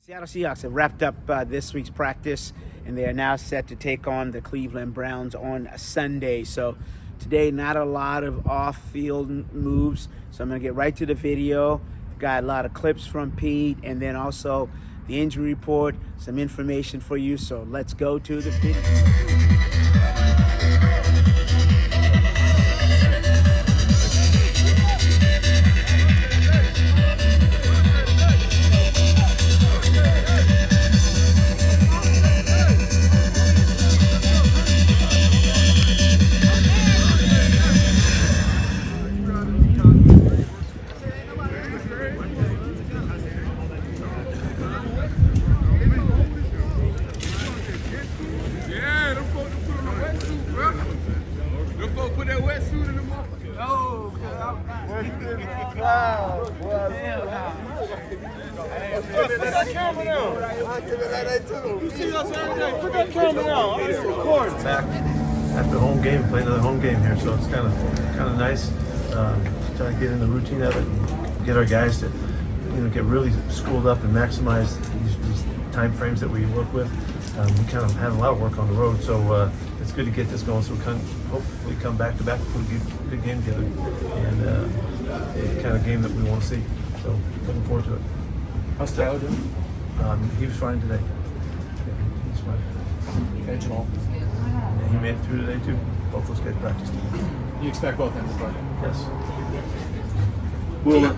Seattle Seahawks have wrapped up this week's practice, and they are now set to take on the Cleveland Browns on Sunday. So today, not a lot of off-field moves, so I'm going to get right to the video. I've got a lot of clips from Pete, and then also the injury report, some information for you. So let's go to the video. Put that wetsuit in the motherfucker. No, put that camera down. You see us every day. Put that camera down. I'm recording. Back after home game, play another home game here, so it's kind of nice. Try to get in the routine of it and get our guys to, get really schooled up and maximize these time frames that we work with. We kind of had a lot of work on the road, so it's good to get this going. So we can hopefully come back to back, put a good game together, and the kind of game that we want to see. So looking forward to it. How's Tyler doing? He was fine today. Yeah, he's fine. And Jamal? Yeah, he made it through today too. Both those guys practiced. You expect both ends to play? Yes. Well,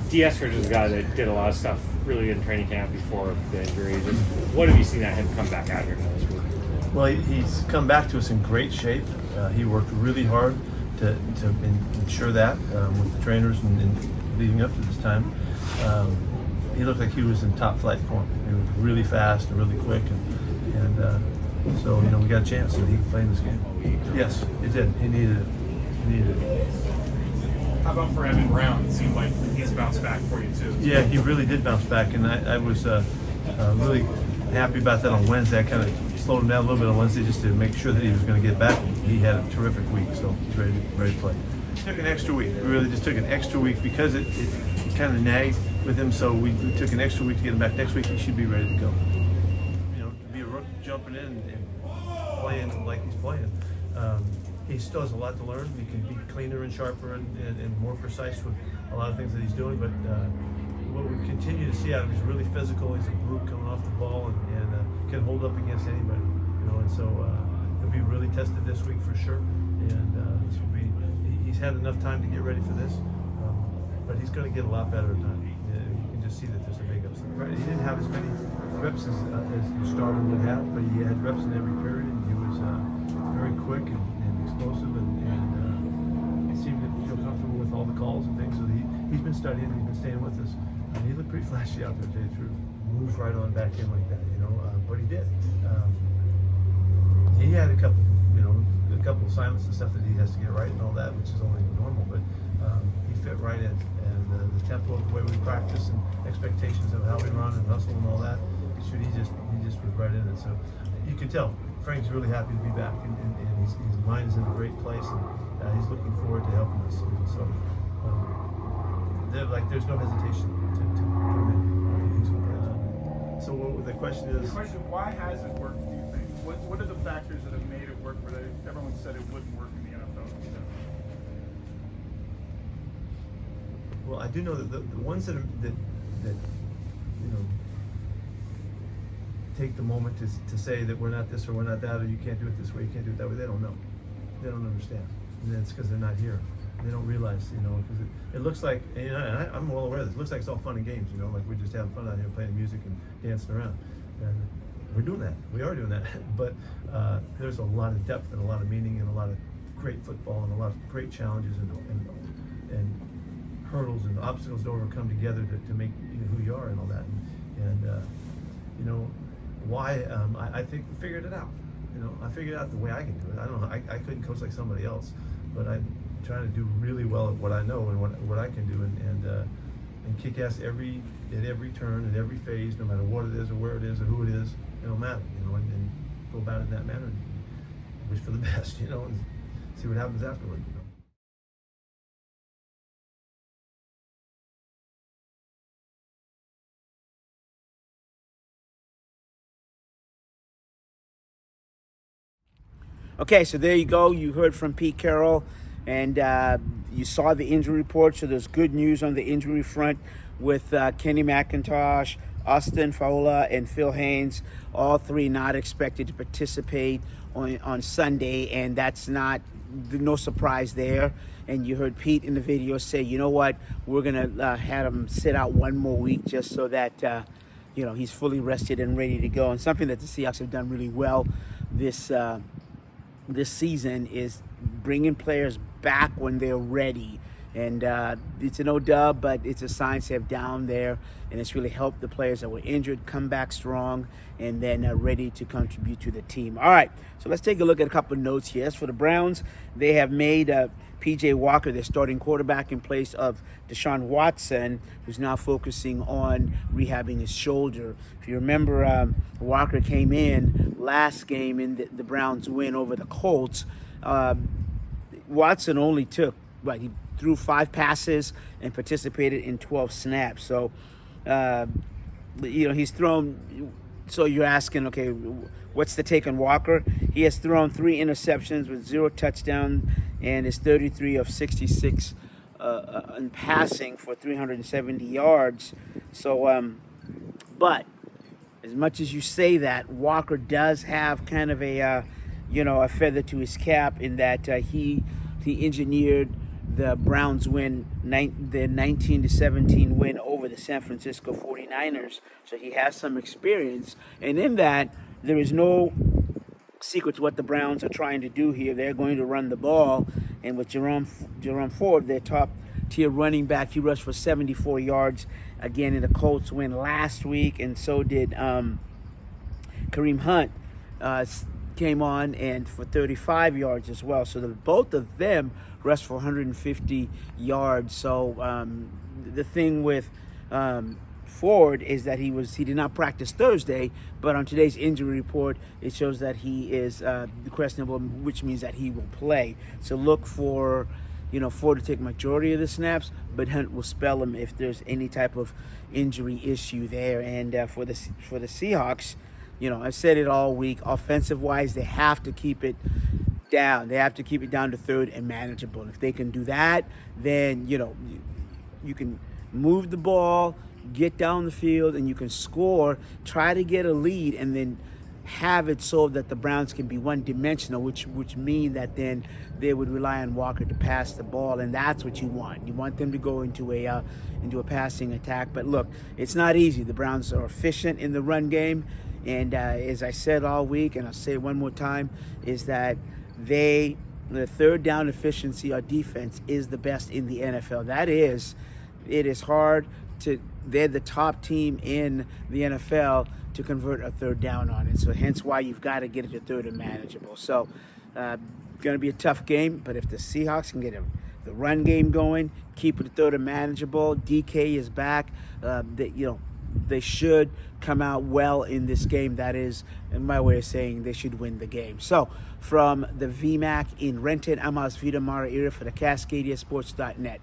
Dieskridge is a guy that did a lot of stuff really in training camp before the injury. Just what have you seen at him come back out here this week? Well, he's come back to us in great shape. He worked really hard to ensure that with the trainers and leading up to this time. He looked like he was in top flight form. He was really fast and really quick, and so we got a chance and he could play in this game. Yes, it did. He needed it. How about for Evan Brown? It seemed like he's bounced back for you too. Yeah, he really did bounce back, and I was really happy about that on Wednesday. I kind of slowed him down a little bit on Wednesday just to make sure that he was going to get back. He had a terrific week, so he's ready to play. Took an extra week. We really just took an extra week because it kind of nagged with him, so we took an extra week to get him back. Next week he should be ready to go. To be a rookie jumping in and playing like he's playing. He still has a lot to learn. He can be cleaner and sharper and more precise with a lot of things that he's doing. But what we continue to see out of him is really physical. He's a brute coming off the ball and can hold up against anybody. And so he'll be really tested this week for sure. And this will be. He's had enough time to get ready for this, but he's going to get a lot better time. You can just see that there's a big upside. Right? He didn't have as many reps as the starter would have, but he had reps in every period. And he was very quick and explosive, and he seemed to feel comfortable with all the calls and things. So he's been studying, he's been staying with us. He looked pretty flashy out there today, too. Moves right on back in like that, but he did. He had a couple of assignments and stuff that he has to get right and all that, which is only normal, but he fit right in. And the tempo of the way we practice and expectations of how we run and hustle and all that, he just was right in it. So you can tell Frank's really happy to be back, and his mind is in a great place, and he's looking forward to helping us. And so there's no hesitation to come in. So the question is, why has it worked, do you think? What are the factors that have made it work where everyone said it wouldn't work in the NFL? well, I do know that the ones that take the moment to say that we're not this or we're not that, or you can't do it this way, you can't do it that way, they don't know. They don't understand. And it's because they're not here. They don't realize, because it looks like, and I'm well aware of this, it looks like it's all fun and games, like we're just having fun out here playing music and dancing around. And we're doing that. We are doing that. But there's a lot of depth and a lot of meaning and a lot of great football and a lot of great challenges and hurdles and obstacles to overcome together to make who you are and all that. And why? I think we figured it out. I figured out the way I can do it. I don't know. I couldn't coach like somebody else, but I'm trying to do really well at what I know and what I can do, and kick ass at every turn, at every phase, no matter what it is or where it is or who it is. It don't matter, and go about it in that manner. And wish for the best, and see what happens afterward. Okay, so there you go. You heard from Pete Carroll, and you saw the injury report. So there's good news on the injury front with Kenny McIntosh, Austin Faola, and Phil Haynes. All three not expected to participate on Sunday, and that's no surprise there. And you heard Pete in the video say, you know what, we're going to have him sit out one more week just so that he's fully rested and ready to go. And something that the Seahawks have done really well this season is bringing players back when they're ready. And it's an O-dub, but it's a science they have down there, and it's really helped the players that were injured come back strong and then ready to contribute to the team. All right, so let's take a look at a couple of notes here. As for the Browns, they have made P.J. Walker their starting quarterback in place of Deshaun Watson, who's now focusing on rehabbing his shoulder. If you remember, Walker came in last game in the Browns' win over the Colts. Watson only took, he threw 5 passes and participated in 12 snaps. So, he's thrown. So you're asking, okay, what's the take on Walker? He has thrown 3 interceptions with 0 touchdowns and is 33 of 66 in passing for 370 yards. So, but as much as you say that, Walker does have kind of a feather to his cap in that he engineered the Browns win, the 19-17 win over the San Francisco 49ers. So he has some experience. And in that, there is no secret to what the Browns are trying to do here. They're going to run the ball. And with Jerome Ford, their top-tier running back, he rushed for 74 yards again in the Colts win last week. And so did Kareem Hunt. Came on and for 35 yards as well. So both of them rushed for 150 yards. So the thing with Ford is that he did not practice Thursday, but on today's injury report, it shows that he is questionable, which means that he will play. So look for Ford to take majority of the snaps, but Hunt will spell him if there's any type of injury issue there. And for the Seahawks, I've said it all week. Offensive-wise, they have to keep it down. They have to keep it down to third and manageable. And if they can do that, then, you can move the ball, get down the field, and you can score, try to get a lead, and then have it so that the Browns can be one-dimensional, which mean that then they would rely on Walker to pass the ball, and that's what you want. You want them to go into a passing attack. But look, it's not easy. The Browns are efficient in the run game. And as I said all week, and I'll say it one more time, is that the third down efficiency or defense is the best in the NFL. It is hard they're the top team in the NFL to convert a third down on it. So hence why you've got to get it to third and manageable. So going to be a tough game, but if the Seahawks can get the run game going, keep it to third and manageable, DK is back, they should come out well in this game. That is, in my way of saying, they should win the game. So, from the VMAC in Renton, I'm Osvita Mara Ira for the CascadiaSports.net.